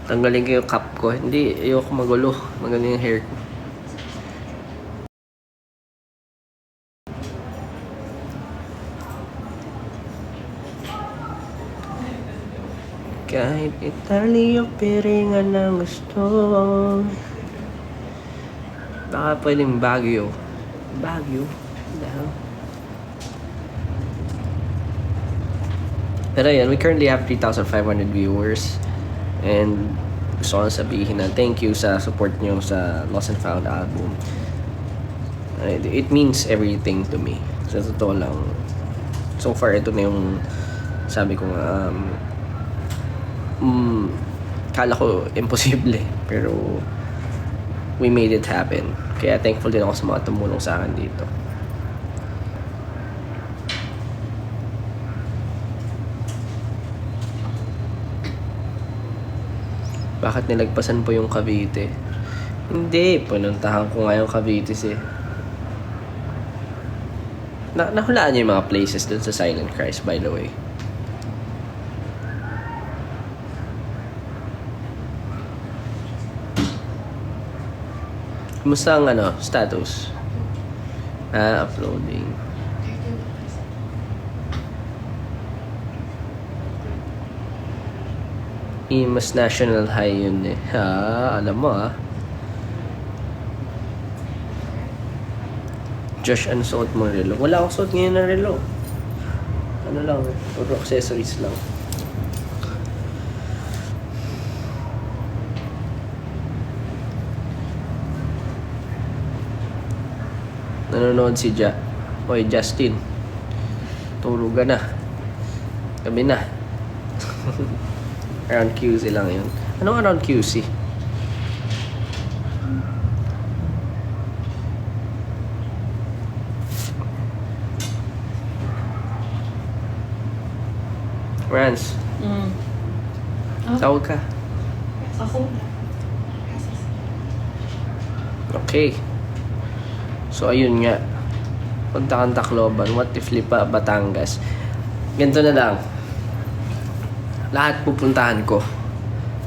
Tanggalin ko yung cap ko. Hindi, ayoko magulo. Maganda yung hair ko. Kahit Italy yung piringan ng gusto. Baka pwedeng Baguio. Baguio? Dahil. Pero yan, we currently have 3,500 viewers. And gusto ko na sabihin na thank you sa support nyo sa Lost and Found album. It means everything to me. Sa totoo lang. So far, ito na yung sabi ko nga, kala ko imposible. Pero we made it happen. Kaya thankful din ako sa mga tumulong sa akin dito. Bakit nilagpasan po yung Cavite? Hindi, pinuntahan ko nga yung Cavite nahulaan niyo yung mga places dun sa Silent Christ, by the way. Kumusta ang status? Uploading. Mas national high yun eh. Alam mo Josh, ano suot mong relo? Wala akong suot ngayon ng relo. Ano lang, puro accessories lang. Nanonood si Oy, Justin. Tulugan na. Gabi na. Around QC lang yun. Anong around QC? Rans, tawag ka. Ako. Okay. So, ayun nga. Punta kang Tacloban. What if Lipa, Batangas? Ganito na lang. Lahat pupuntahan ko.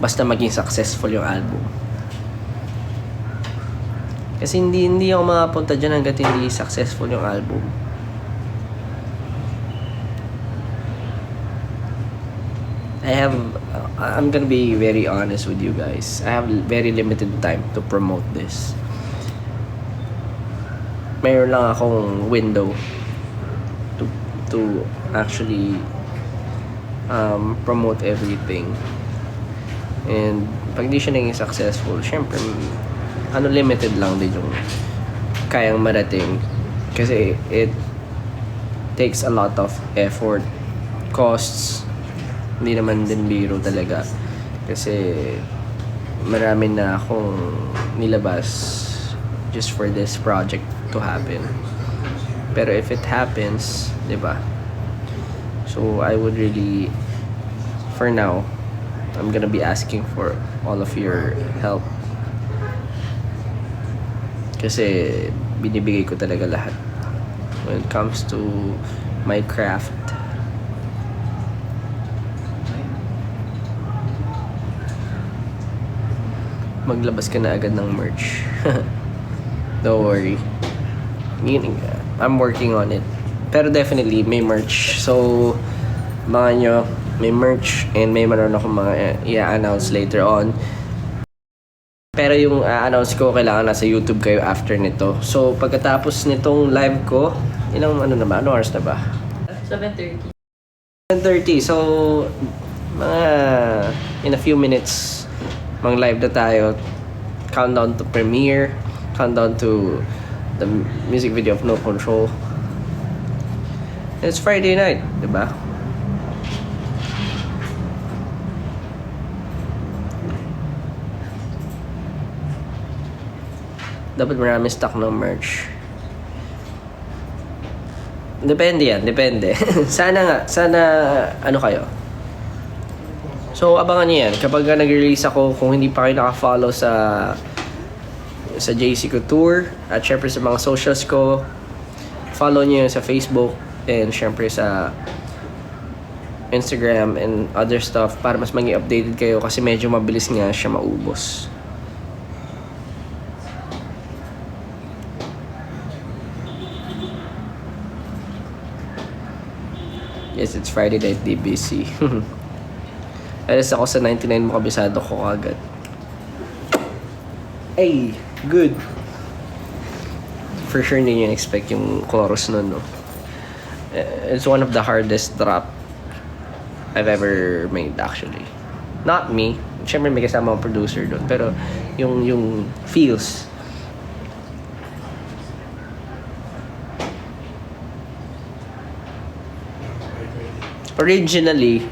Basta maging successful yung album. Kasi hindi ako makapunta dyan hanggat hindi successful yung album. I'm gonna be very honest with you guys. I have very limited time to promote this. Mayroon lang akong window to actually promote everything. And pag di siya naging successful, syempre limited lang din yung kayang marating. Kasi it takes a lot of effort, costs. Hindi naman din biro talaga. Kasi marami na akong nilabas just for this project to happen. Pero if it happens, di ba? So I would really, for now, I'm gonna be asking for all of your help. Kasi binibigay ko talaga lahat when it comes to my craft. Maglabas ka na agad ng merch. Don't worry. I'm working on it. Pero definitely, may merch. So, mga nyo, may merch and may meron akong mga i-announce later on. Pero yung announce ko, kailangan nasa YouTube kayo after nito. So, pagkatapos nitong live ko, ilang ano oras na ba? 7:30. 7:30. So, mga in a few minutes, mang live na tayo. Countdown to premiere. Countdown to the music video of No Control. It's Friday night, diba? Dapat marami stock ng merch. Depende yan, depende. Sana ano kayo. So, abangan niyo yan. Kapag nag-release ako, kung hindi pa kayo naka-follow sa JC Couture, at syempre sa mga socials ko, follow niyo sa Facebook, and syempre sa Instagram and other stuff para mas maging updated kayo kasi medyo mabilis nga siya maubos. Yes, it's Friday night DBC. Alas ako sa 99 mo, kabisado ko agad. Ay, good. For sure hindi nyo expect yung chorus nun, no? It's one of the hardest drop I've ever made, actually. Not me. Siyempre may kasama akong producer doon. Pero yung feels. Originally,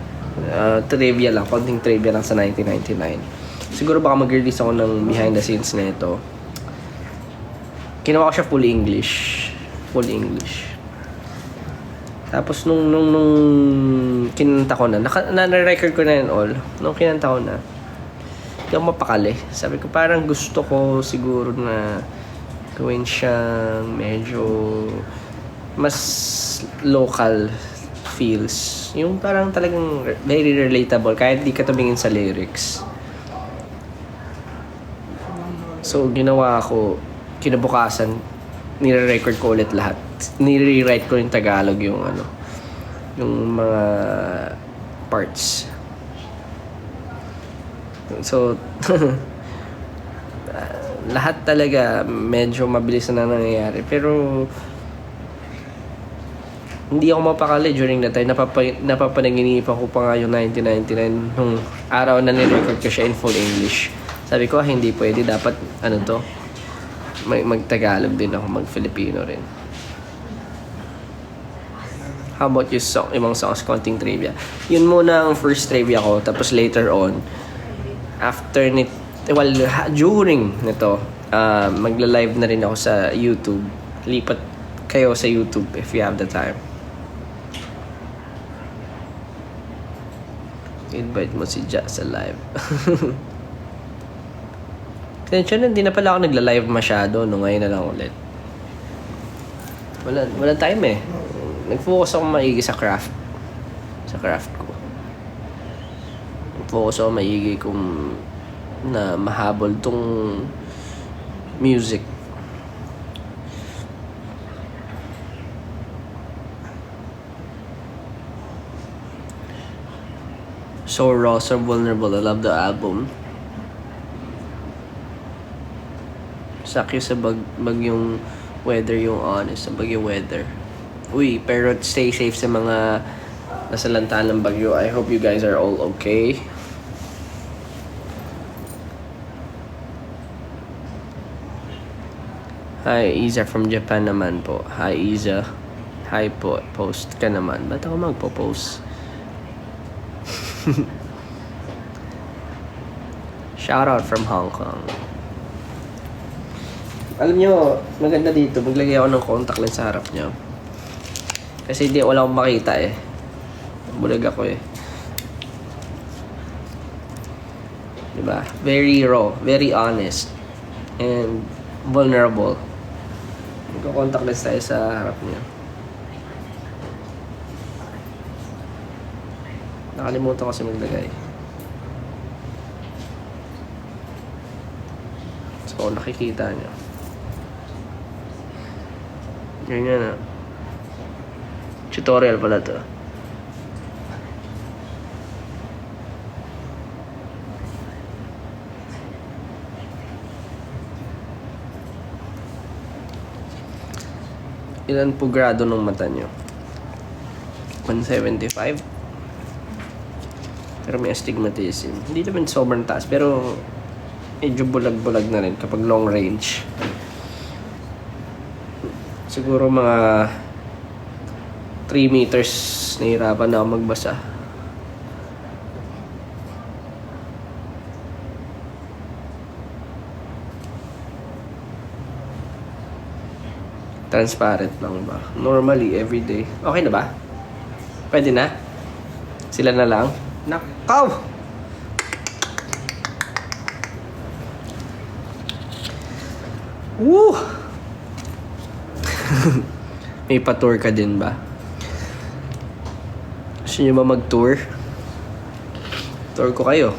trivia lang. Konting trivia lang sa 1999. Siguro baka mag-release ako ng behind the scenes na ito. Ginawa ko siya full English. Full English. Tapos nung kinanta ko na-record ko na yun all. Nung kinanta ko na, hindi ako mapakali. Sabi ko parang gusto ko siguro na gawin siyang medyo mas local feels. Yung parang talagang very relatable kahit di ka tumingin sa lyrics. So ginawa ko, kinabukasan, nire-record ko ulit lahat. Nire-write ko yung Tagalog yung yung mga parts. So lahat talaga medyo mabilis na nangyayari. Pero hindi ako mapakali during that time. Napapanaginipan ko pa nga yung 1999 nung araw na nirecord ko siya in full English. Sabi ko, hindi pwede. Dapat, mag-Tagalog din ako, mag-Filipino rin. How about yung song, ibang songs, konting trivia? Yun muna ang first trivia ko. Tapos later on, during nito, magla-live na rin ako sa YouTube. Lipat kayo sa YouTube if you have the time. Invite mo si Ja sa live. Tensyon, hindi na pala ako nagla-live masyado. No, ngayon na lang ulit. Wala time eh. Nag-focus ako maigi sa craft. Sa craft ko. Nag-focus ako maigi kung na mahabol tong music. So raw, so vulnerable. I love the album. Sakyo sa bagyong weather yung honest. Sa bagyong weather. Uy, pero stay safe sa mga nasa lantaan ng bagyo. I hope you guys are all okay. Hi, Iza from Japan naman po. Hi, Iza. Hi po. Post ka naman. Ba't ako magpo-post? Shoutout from Hong Kong. Alam nyo, maganda dito. Maglagay ako ng contact lens sa harap nyo. Kasi wala akong makita eh. Bulag ako eh. Diba? Very raw. Very honest. And vulnerable. Magko-contact lens tayo sa harap nyo. Nakalimutan kasi maglagay. So, nakikita nyo. Ganyan na. Tutorial pala to. Ilan po grado ng mata nyo? 175? Pero may astigmatism. Hindi naman sobrang taas, pero medyo bulag-bulag na rin kapag long range. Siguro mga 3 meters nahirapan na ako magbasa. Transparent lang ba? Normally, everyday. Okay na ba? Pwede na? Sila na lang? Nakaw! Woo! May pa-tour ka din ba? Gusto nyo ba mag-tour? Tour ko kayo.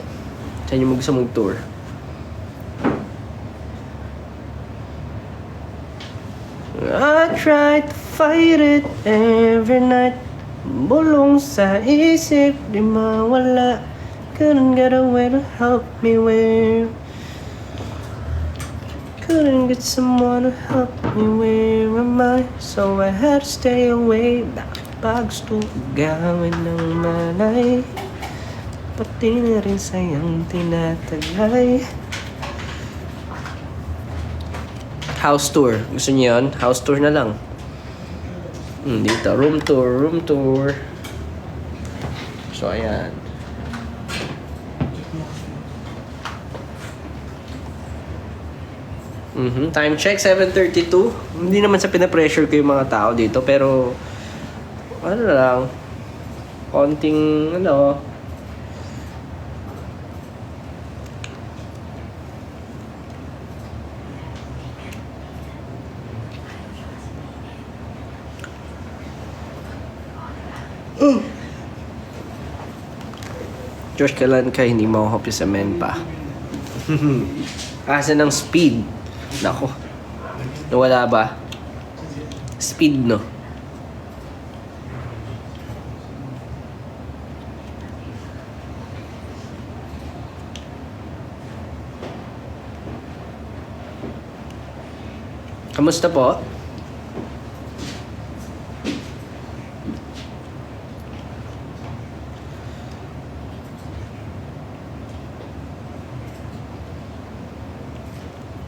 Saan nyo gusto mag-tour? I tried to fight it every night. Bulong sa isip, di mawala. Couldn't get away to help me where. Couldn't get someone to help me, where am I? So I had to stay away. Bags to gawin ng malay. Pati na rin sayang tinatagay. House tour. Gusto niyo yun? House tour na lang. Dito. Room tour. Room tour. So, ayan. Time check, 7:32. Hindi naman sa pinapressure ko yung mga tao dito, pero ano lang, konting ano. Josh, kailan ka hindi makuhop sa men pa? Asa ng speed? Nako. Nawala ba? Speed, no? Kamusta po?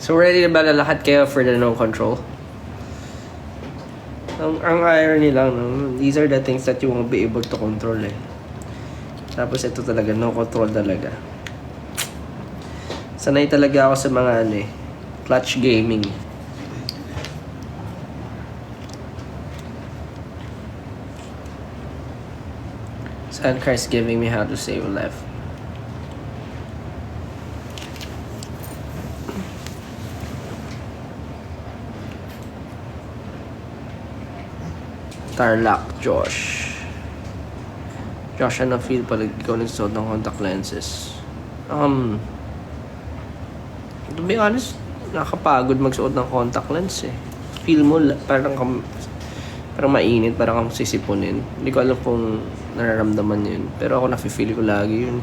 So ready na ba na lahat kayo for the no control? Ang irony lang, no? These are the things that you won't be able to control eh. Tapos ito talaga, no control talaga. Sanay talaga ako sa mga ano eh, clutch gaming. Sandcars giving me how to save a life. Tarlac, Josh. Josh, ano feel pala ikaw nagsuot ng contact lenses? To be honest, nakapagod magsuot ng contact lens eh. Feel mo parang mainit, parang kang sisipunin. Hindi ko alam kung nararamdaman yun. Pero ako nafe-feel ko lagi yun.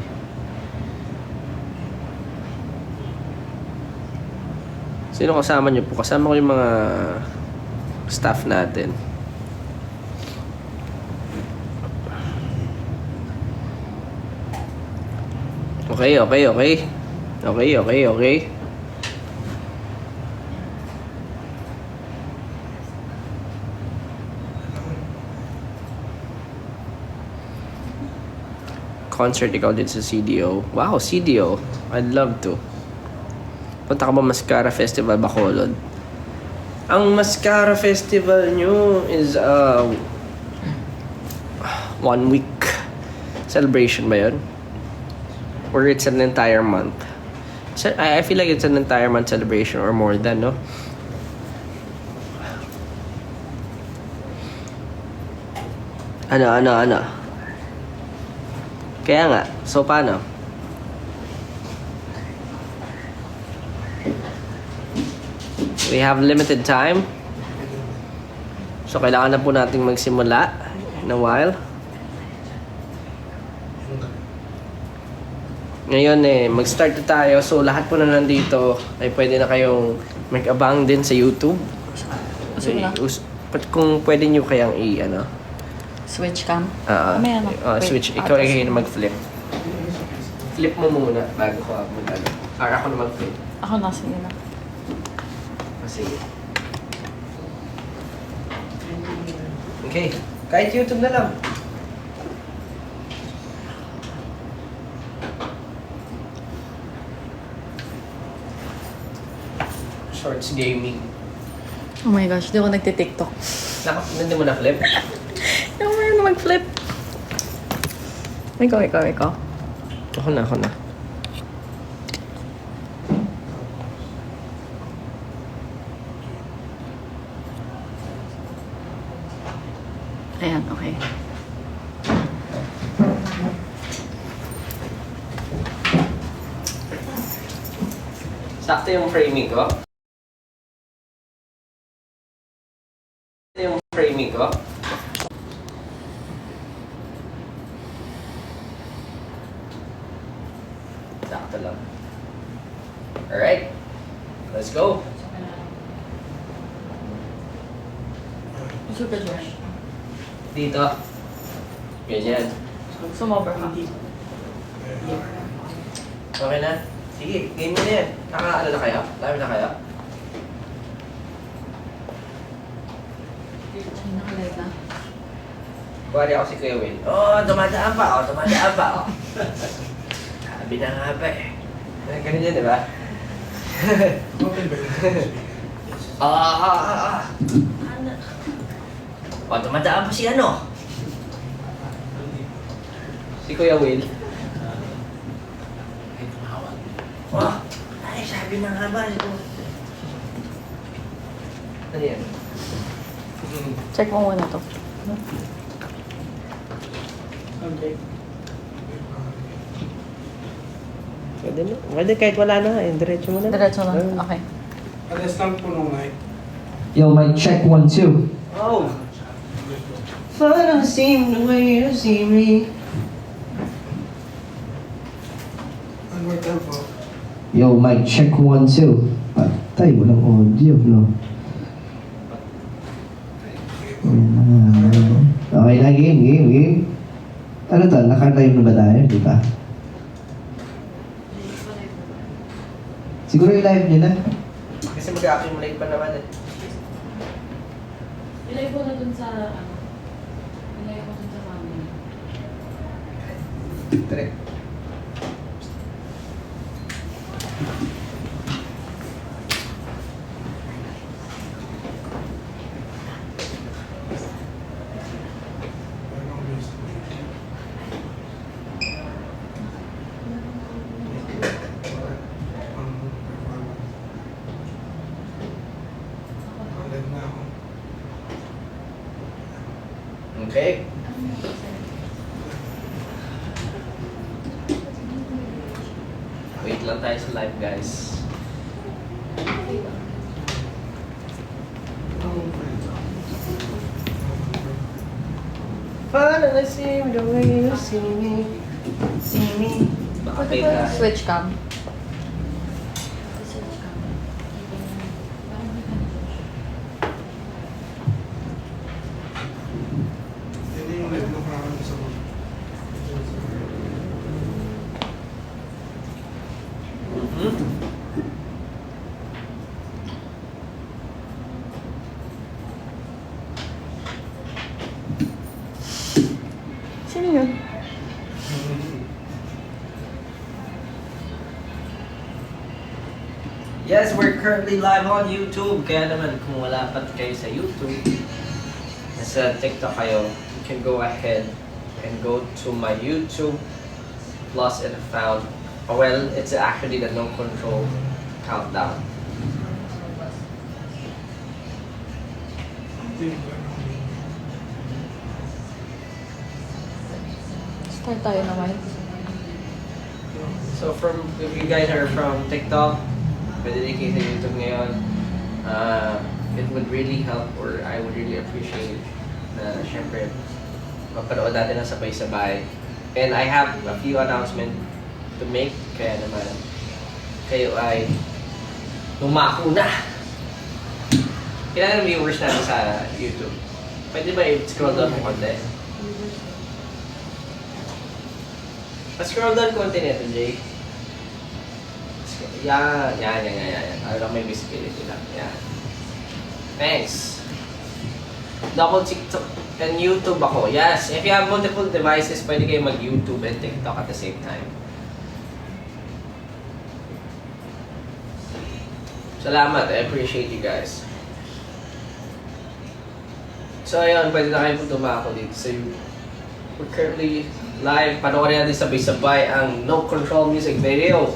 Sino kasama niyo po? Kasama ko yung mga staff natin. Okay. Concert ikaw din sa CDO. Wow, CDO. I'd love to. Punta ka ba Mascara Festival Bacolod? Ang Mascara Festival nyo is 1 week celebration ba yun? Or it's an entire month? So, I feel like it's an entire month celebration or more than, no? Ano? Kaya nga, so paano? We have limited time. So kailangan na po nating magsimula in a while. Ngayon mag-start na tayo. So lahat po na nandito ay pwede na kayong mag-abang din sa YouTube. Kung pwede nyo kayang Switch cam? May switch. Ikaw ay mag-flip. Flip mo muna bago ko mag-ano. Ako na mag-flip. Ako na, sige na. Sige. Okay. Kahit YouTube na lang. Shorts gaming. Oh my gosh, di ako nagti-TikTok. Hindi mo na-flip? Hindi ako na mag-flip. Ikaw. Ako na. Ayan, okay. Sakto yung framing ko. Sakto yung framing ko. Sakto lang. Alright. Let's go. Super Josh. Dito. Ganyan. Sumobra ka. Okay na? Sige, game mo na yan. Nakaano na kayo? Live na kayo? Ay, nakalive na. Kuwari ako si Kuya Will. Oh, dumadaan pa. Oh, dumadaan pa. Oh. Sabi na nga ba eh. Ganun yun, di ba? Oh, dumadaan pa si ano? Si Kuya Will. Oh, ay, sabi na nga ba? Ano yan? Check mo muna to. Okay. Pwede na. Pwede kahit wala na. Diretso mo na. Diretso na. Okay. Alas lang po nung night. Yo, mic check 1, 2. Oh! Parang same the way you see me. One more time po. Yo, mic check 1, 2. Patay, walang audio, no? Okay na, game. Ano to? Naka-live na ba tayo? Di ba? Siguro i-live nyo na. Kasi mag-accumulate pa naman eh. Ilay ko na dun sa, ilay ko dun sa family. Tara. Anong base? Ulit na ako. Okay. Wait lang tayo sa live, guys. Parang I see the way you see me. See me. Baka Pwede fake ba na. switch cam? Hindi yung live ng parang sa mga. Mhm. Sino yun? Yes, we're currently live on YouTube. Kaya naman, kung wala pa kayo sa YouTube, nasa TikTok kayo, you can go ahead and go to my YouTube plus and found. Well, it's actually the No Control Countdown. Hindi yung gano'n. Start tayo naman. So if you guys are from TikTok, pwede din kayo sa YouTube ngayon. It would really help, or I would really appreciate na syempre mapanood natin ng sabay-sabay. And I have a few announcements to make, kaya naman kayo ay lumako na. Kailan ang viewers natin sa YouTube? Pwede ba i-scroll down mo konti? Pa-scroll down konti nito, Jay. Yan. Ano lang, may visibility lang. Yan. Thanks. Double TikTok and YouTube ako. Yes, if you have multiple devices, pwede kayo mag-YouTube and TikTok at the same time. Salamat. I appreciate you guys. So ayun, pwede na kayo dumako dito sa YouTube. We're currently live. Panoorin natin sabay-sabay ang No Control music video.